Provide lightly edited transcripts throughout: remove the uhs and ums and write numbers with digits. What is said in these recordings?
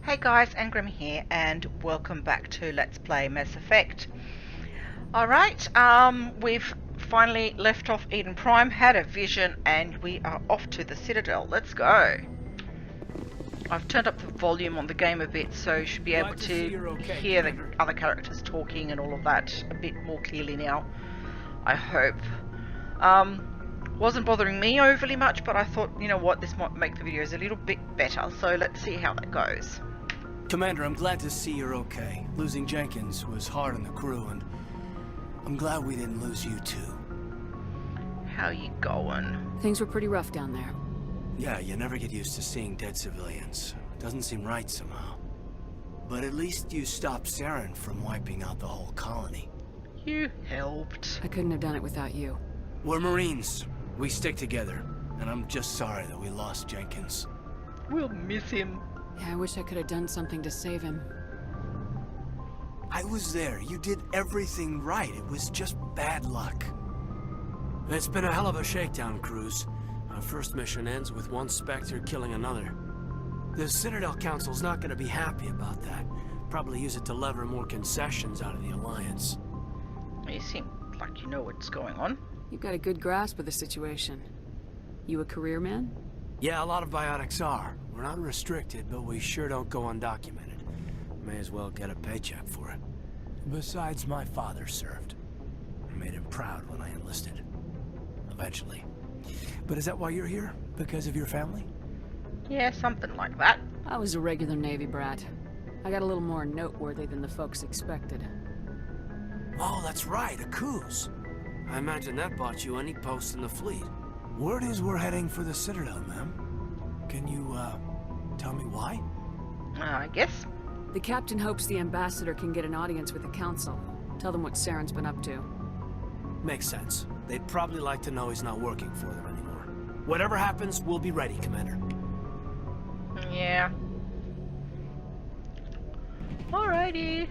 Hey guys, Angrim here, and welcome back to Let's Play Mass Effect. Alright, we've finally left off Eden Prime, had a vision, and we are off to the Citadel. Let's go! I've turned up the volume on the game a bit, so you should be able to hear the other characters talking and all of that a bit more clearly now, I hope. Wasn't bothering me overly much, but I thought, you know what, this might make the videos a little bit better, so let's see how that goes. Commander, I'm glad to see you're okay. Losing Jenkins was hard on the crew, and I'm glad we didn't lose you too. How you going? Things were pretty rough down there. Yeah, you never get used to seeing dead civilians. Doesn't seem right somehow. But at least you stopped Saren from wiping out the whole colony. You helped. I couldn't have done it without you. We're Marines. We stick together, and I'm just sorry that we lost Jenkins. We'll miss him. Yeah, I wish I could have done something to save him. I was there. You did everything right. It was just bad luck. It's been a hell of a shakedown cruise. Our first mission ends with one Spectre killing another. The Citadel Council's not going to be happy about that. Probably use it to lever more concessions out of the Alliance. You seem like you know what's going on. You've got a good grasp of the situation. You a career man? Yeah, a lot of biotics are. We're not restricted, but we sure don't go undocumented. May as well get a paycheck for it. Besides, my father served. I made him proud when I enlisted. Eventually. But is that why you're here? Because of your family? Yeah, something like that. I was a regular Navy brat. I got a little more noteworthy than the folks expected. Oh, that's right, a cruise. I imagine that bought you any post in the fleet. Word is we're heading for the Citadel, ma'am. Can you, tell me why? I guess. The captain hopes the ambassador can get an audience with the council. Tell them what Saren's been up to. Makes sense. They'd probably like to know he's not working for them anymore. Whatever happens, we'll be ready, Commander. Yeah. Alrighty.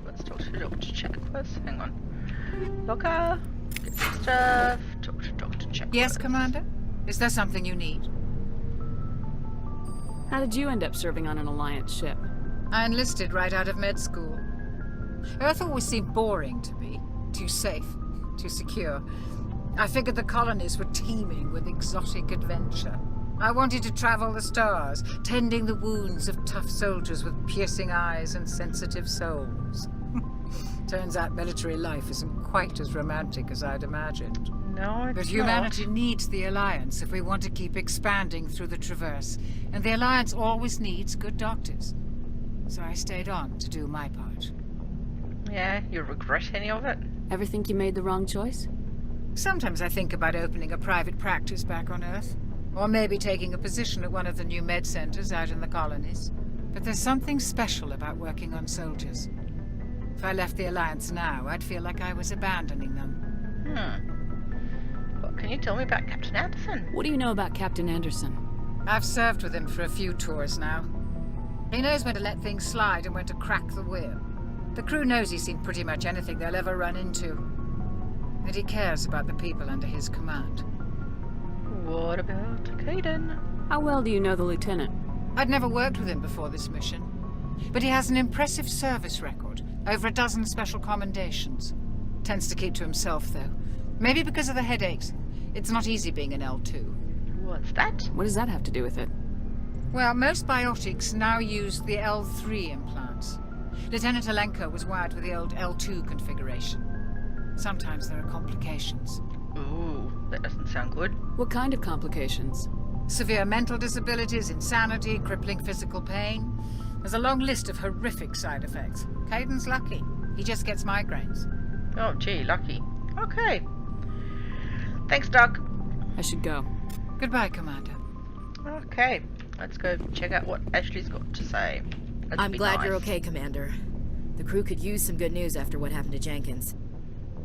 Let's talk to Dr. Check first. Hang on. Locker. Get some stuff. Talk to Dr. Check. Yes, Commander? Is there something you need? How did you end up serving on an Alliance ship? I enlisted right out of med school. Earth always seemed boring to me. Too safe, too secure. I figured the colonies were teeming with exotic adventure. I wanted to travel the stars, tending the wounds of tough soldiers with piercing eyes and sensitive souls. Turns out military life isn't quite as romantic as I'd imagined. No, it's But humanity needs the Alliance if we want to keep expanding through the Traverse. And the Alliance always needs good doctors. So I stayed on to do my part. Yeah, you regret any of it? Ever think you made the wrong choice? Sometimes I think about opening a private practice back on Earth. Or maybe taking a position at one of the new med centers out in the colonies. But there's something special about working on soldiers. If I left the Alliance now, I'd feel like I was abandoning them. What can you tell me about Captain Anderson? What do you know about Captain Anderson? I've served with him for a few tours now. He knows when to let things slide and when to crack the whip. The crew knows he's seen pretty much anything they'll ever run into. And he cares about the people under his command. What about Caden? How well do you know the lieutenant? I'd never worked with him before this mission. But he has an impressive service record. Over a dozen special commendations. Tends to keep to himself, though. Maybe because of the headaches. It's not easy being an L2. What's that? What does that have to do with it? Well, most biotics now use the L3 implants. Lieutenant Alenko was wired with the old L2 configuration. Sometimes there are complications. Ooh, that doesn't sound good. What kind of complications? Severe mental disabilities, insanity, crippling physical pain. There's a long list of horrific side effects. Caden's lucky. He just gets migraines. Oh, gee, lucky. Okay. Thanks, Doug. I should go. Goodbye, Commander. Okay, let's go check out what Ashley's got to say. I'm glad you're okay, Commander. The crew could use some good news after what happened to Jenkins.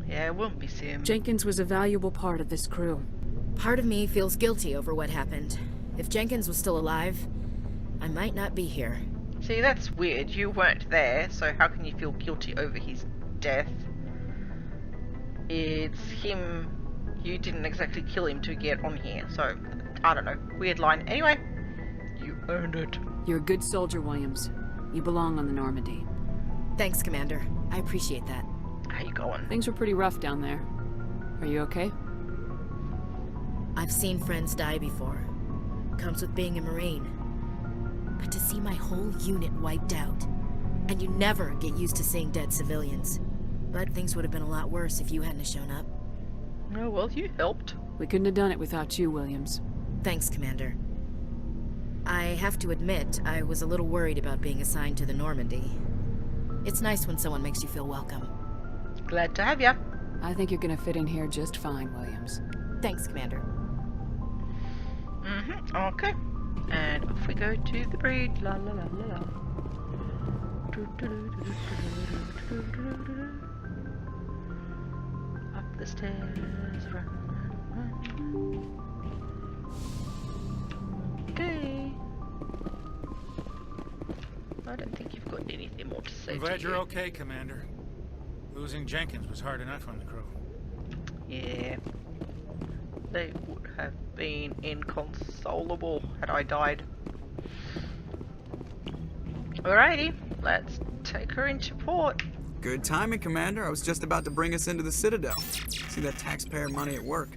Yeah, we'll miss him. Jenkins was a valuable part of this crew. Part of me feels guilty over what happened. If Jenkins was still alive, I might not be here. See, that's weird. You weren't there, so how can you feel guilty over his death? It's him. You didn't exactly kill him to get on here, so I don't know. Weird line. Anyway, you earned it. You're a good soldier, Williams. You belong on the Normandy. Thanks, Commander. I appreciate that. How you going? Things were pretty rough down there. Are you okay? I've seen friends die before. Comes with being a Marine. But to see my whole unit wiped out, and you never get used to seeing dead civilians. But things would have been a lot worse if you hadn't have shown up. Oh, well, you helped. We couldn't have done it without you, Williams. Thanks, Commander. I have to admit, I was a little worried about being assigned to the Normandy. It's nice when someone makes you feel welcome. Glad to have ya. I think you're gonna fit in here just fine, Williams. Thanks, Commander. Okay. And off we go to the bridge. La la la la la. Up the stairs. Okay. I don't think you've got anything more to say. I'm glad you're okay, Commander. Losing Jenkins was hard enough on the crew. Yeah. They would have been inconsolable had I died. Alrighty, let's take her into port. Good timing, Commander. I was just about to bring us into the Citadel. See that taxpayer money at work.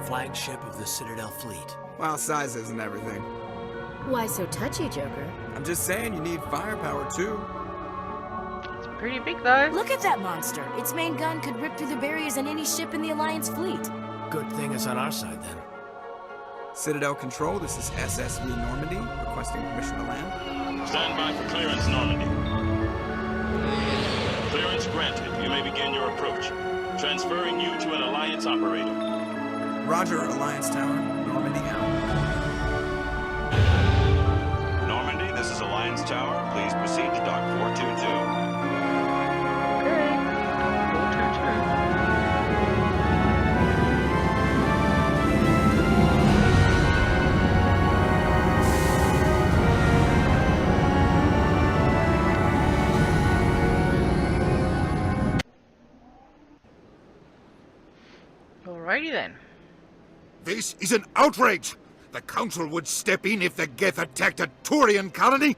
Flagship of the Citadel fleet. Well, size isn't everything. Why so touchy, Joker? I'm just saying you need firepower, too. It's pretty big though. Look at that monster! Its main gun could rip through the barriers in any ship in the Alliance fleet. Good thing it's on our side, then. Citadel Control, this is SSV Normandy, requesting permission to land. Stand by for clearance, Normandy. Clearance granted. You may begin your approach. Transferring you to an Alliance operator. Roger, Alliance Tower. Normandy out. Normandy, this is Alliance Tower. Please proceed to Dock 422. Okay. 422. Alrighty then. This is an outrage! The Council would step in if the Geth attacked a Turian colony?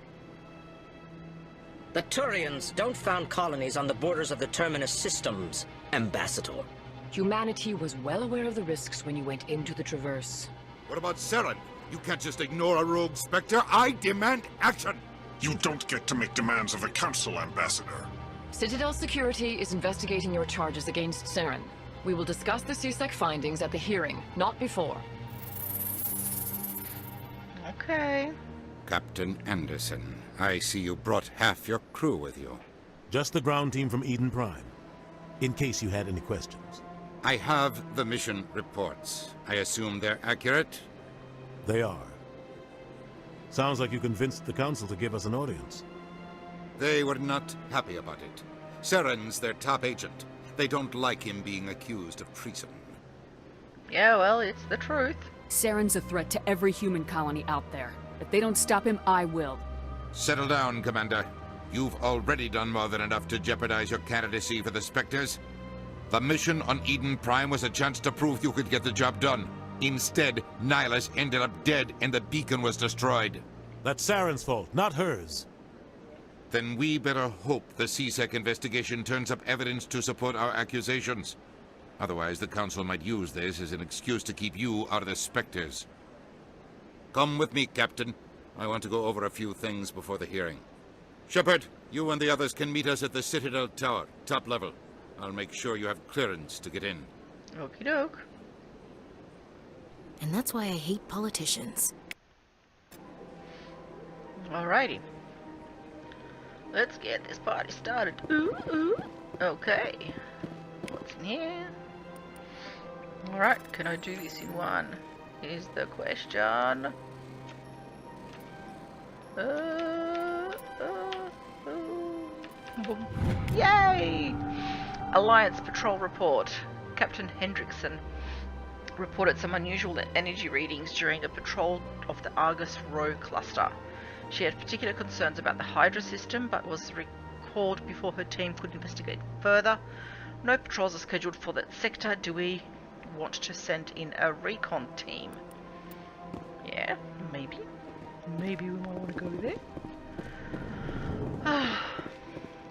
The Turians don't found colonies on the borders of the Terminus systems, Ambassador. Humanity was well aware of the risks when you went into the Traverse. What about Saren? You can't just ignore a rogue Spectre. I demand action! You don't get to make demands of the Council, Ambassador. Citadel Security is investigating your charges against Saren. We will discuss the CSEC findings at the hearing, not before. Okay. Captain Anderson, I see you brought half your crew with you. Just the ground team from Eden Prime, in case you had any questions. I have the mission reports. I assume they're accurate? They are. Sounds like you convinced the Council to give us an audience. They were not happy about it. Saren's their top agent. They don't like him being accused of treason. Yeah, well, it's the truth. Saren's a threat to every human colony out there. If they don't stop him, I will. Settle down, Commander. You've already done more than enough to jeopardize your candidacy for the Spectres. The mission on Eden Prime was a chance to prove you could get the job done. Instead, Nihilus ended up dead and the beacon was destroyed. That's Saren's fault, not hers. Then we better hope the CSEC investigation turns up evidence to support our accusations. Otherwise, the Council might use this as an excuse to keep you out of the Spectres. Come with me, Captain. I want to go over a few things before the hearing. Shepard, you and the others can meet us at the Citadel Tower, top level. I'll make sure you have clearance to get in. Okie doke. And that's why I hate politicians. Alrighty. Let's get this party started. Ooh, ooh. Okay. What's What's in here? Alright, can I do this in one? Is the question. Yay! Alliance Patrol Report. Captain Hendrickson reported some unusual energy readings during a patrol of the Argus Row cluster. She had particular concerns about the Hydra system, but was recalled before her team could investigate further. No patrols are scheduled for that sector. Do we want to send in a recon team? Yeah, maybe. Maybe we might want to go there.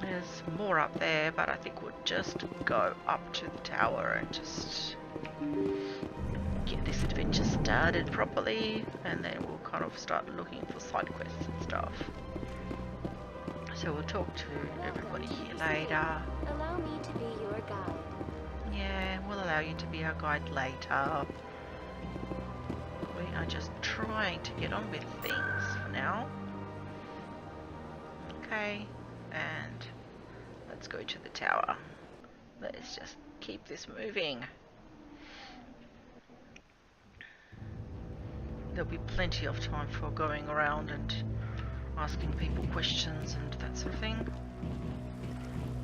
There's more up there, but I think we'll just go up to the tower and just get this adventure started properly, and then we'll kind of start looking for side quests and stuff. So we'll talk to everybody here later. Allow me to be your guide. Yeah, we'll allow you to be our guide later. We are just trying to get on with things for now. Okay, and let's go to the tower. Let's just keep this moving. There'll be plenty of time for going around and asking people questions and that sort of thing.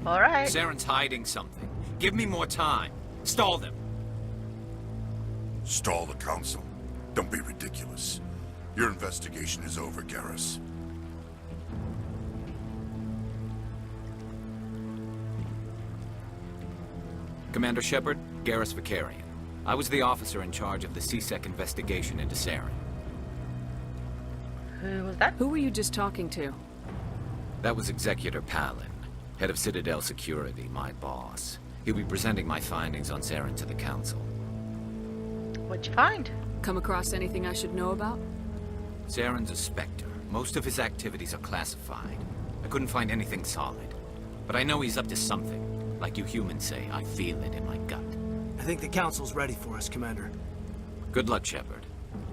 Alright. Saren's hiding something. Give me more time. Stall them. Stall the council? Don't be ridiculous. Your investigation is over, Garrus. Commander Shepard, Garrus Vicarian. I was the officer in charge of the CSEC investigation into Saren. Who was that? Who were you just talking to? That was Executor Palin, head of Citadel Security, my boss. He'll be presenting my findings on Saren to the council. What'd you find? Come across anything I should know about? Saren's a Spectre. Most of his activities are classified. I couldn't find anything solid. But I know he's up to something. Like you humans say, I feel it in my gut. I think the council's ready for us, Commander. Good luck, Shepard.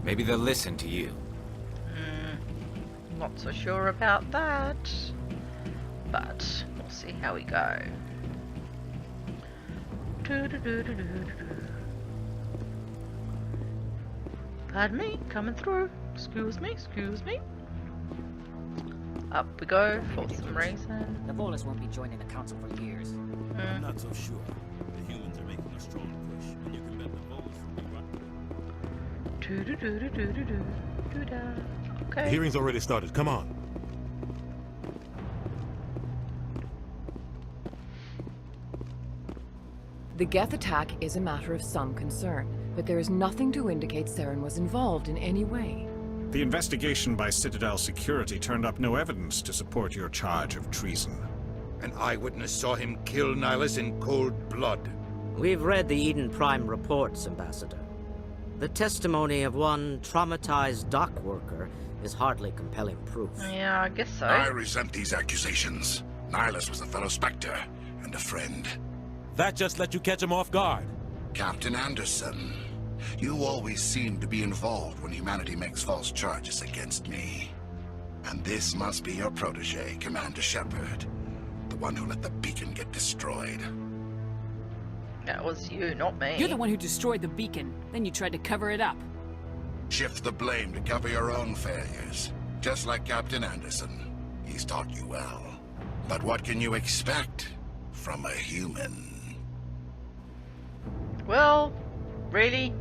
Maybe they'll listen to you. Not so sure about that. But we'll see how we go. Pardon me, coming through. Excuse me, excuse me. Up we go for some reason. The Volus won't be joining the council for years. I'm not so sure. The humans are making a strong push, and you can bet the Volus will be right. Okay. The hearing's already started. Come on. The Goth attack is a matter of some concern, but there is nothing to indicate Saren was involved in any way. The investigation by Citadel Security turned up no evidence to support your charge of treason. An eyewitness saw him kill Nihilus in cold blood. We've read the Eden Prime reports, Ambassador. The testimony of one traumatized dock worker is hardly compelling proof. Yeah, I guess so. I resent these accusations. Nihilus was a fellow Spectre and a friend. That just let you catch him off guard. Captain Anderson, you always seem to be involved when humanity makes false charges against me. And this must be your protege, Commander Shepard. The one who let the beacon get destroyed. That was you, not me. You're the one who destroyed the beacon. Then you tried to cover it up. Shift the blame to cover your own failures. Just like Captain Anderson. He's taught you well. But what can you expect from a human? Well, really?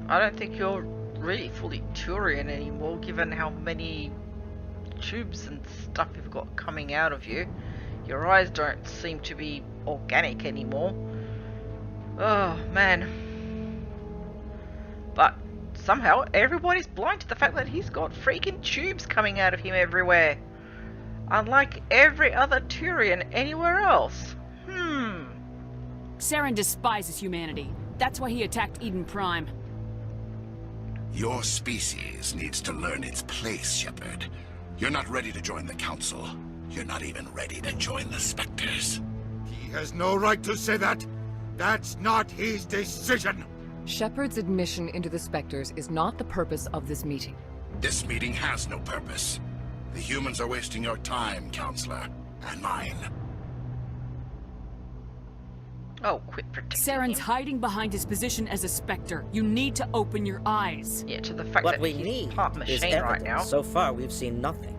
I don't think you're really fully Turian anymore, given how many tubes and stuff you've got coming out of you. Your eyes don't seem to be organic anymore. Oh, man. But somehow everybody's blind to the fact that he's got freaking tubes coming out of him everywhere. Unlike every other Turian anywhere else. Saren despises humanity. That's why he attacked Eden Prime. Your species needs to learn its place, Shepard. You're not ready to join the Council. You're not even ready to join the Spectres. He has no right to say that. That's not his decision. Shepard's admission into the Spectres is not the purpose of this meeting. This meeting has no purpose. The humans are wasting your time, Counselor, and mine. Oh, quit protecting Saren's him. hiding behind his position as a Spectre. You need to open your eyes. Yeah, to the fact What that we he's need part is machine evidence. right now. So far, we've seen nothing.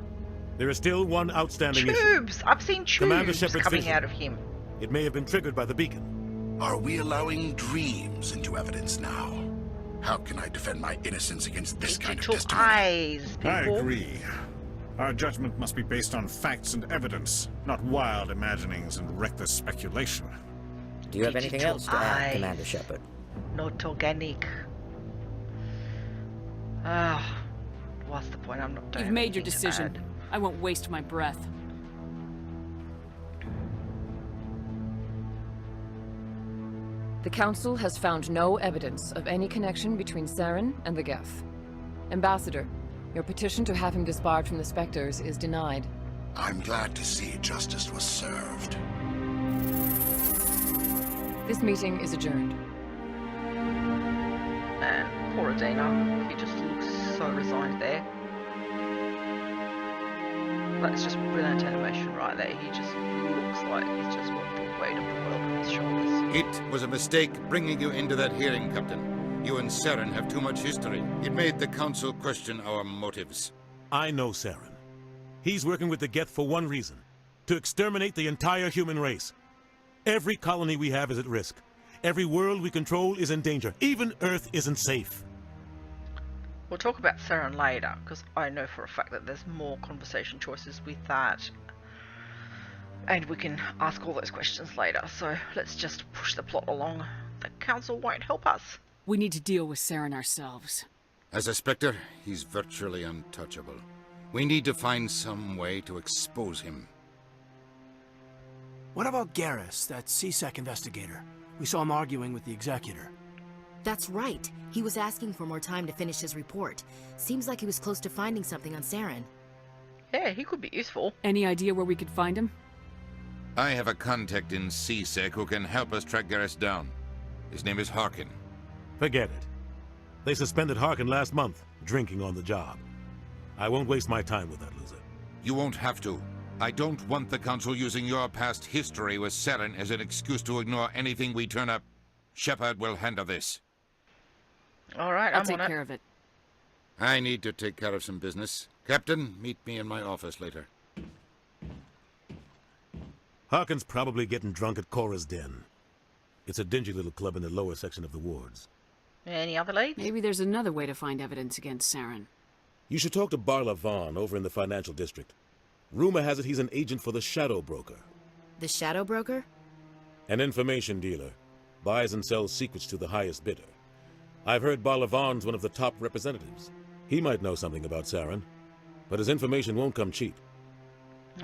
There is still one outstanding issue. Tubes! I've seen Commander tubes Shepard's coming vision. out of him. It may have been triggered by the beacon. Are we allowing dreams into evidence now? How can I defend my innocence against this kind of Digital testimony? eyes, people. I agree. Our judgment must be based on facts and evidence, not wild imaginings and reckless speculation. Do you have anything else to add, eyes. Commander Shepard? Not organic. What's the point? I'm not doing You've made your anything to decision. add. I won't waste my breath. The Council has found no evidence of any connection between Saren and the Goth. Ambassador, your petition to have him disbarred from the Spectres is denied. I'm glad to see justice was served. This meeting is adjourned. And poor Adina, he just looks so resigned there. That's just brilliant animation right there. He just looks like he's just got the weight of the world on his shoulders. It was a mistake bringing you into that hearing, Captain. You and Saren have too much history. It made the Council question our motives. I know Saren. He's working with the Geth for one reason. To exterminate the entire human race. Every colony we have is at risk. Every world we control is in danger. Even Earth isn't safe. We'll talk about Saren later, because I know for a fact that there's more conversation choices with that. And we can ask all those questions later, so let's just push the plot along. The Council won't help us. We need to deal with Saren ourselves. As a Spectre, he's virtually untouchable. We need to find some way to expose him. What about Garrus, that CSEC investigator? We saw him arguing with the Executor. That's right. He was asking for more time to finish his report. Seems like he was close to finding something on Saren. Yeah, he could be useful. Any idea where we could find him? I have a contact in CSEC who can help us track Garrus down. His name is Harkin. Forget it. They suspended Harkin last month, drinking on the job. I won't waste my time with that loser. You won't have to. I don't want the Council using your past history with Saren as an excuse to ignore anything we turn up. Shepard will handle this. Alright, I'll I'm take on care of it. I need to take care of some business. Captain, meet me in my office later. Harkin's probably getting drunk at Cora's Den. It's a dingy little club in the lower section of the wards. Any other leads? Maybe there's another way to find evidence against Saren. You should talk to Barla Vaughn over in the financial district. Rumor has it he's an agent for the Shadow Broker. The Shadow Broker? An information dealer. Buys and sells secrets to the highest bidder. I've heard Barla Vaughn's one of the top representatives. He might know something about Saren, but his information won't come cheap.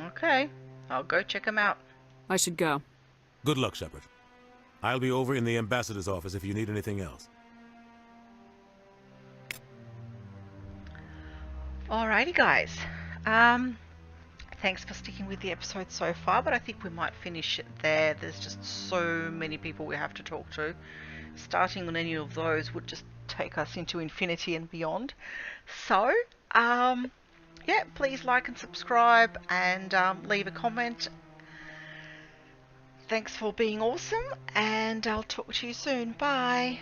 Okay, I'll go check him out. I should go. Good luck, Shepard. I'll be over in the ambassador's office if you need anything else. Alrighty, guys. Thanks for sticking with the episode so far, but I think we might finish it there. There's just so many people we have to talk to. Starting on any of those would just take us into infinity and beyond. So, yeah, please like and subscribe and leave a comment. Thanks for being awesome, and I'll talk to you soon. Bye.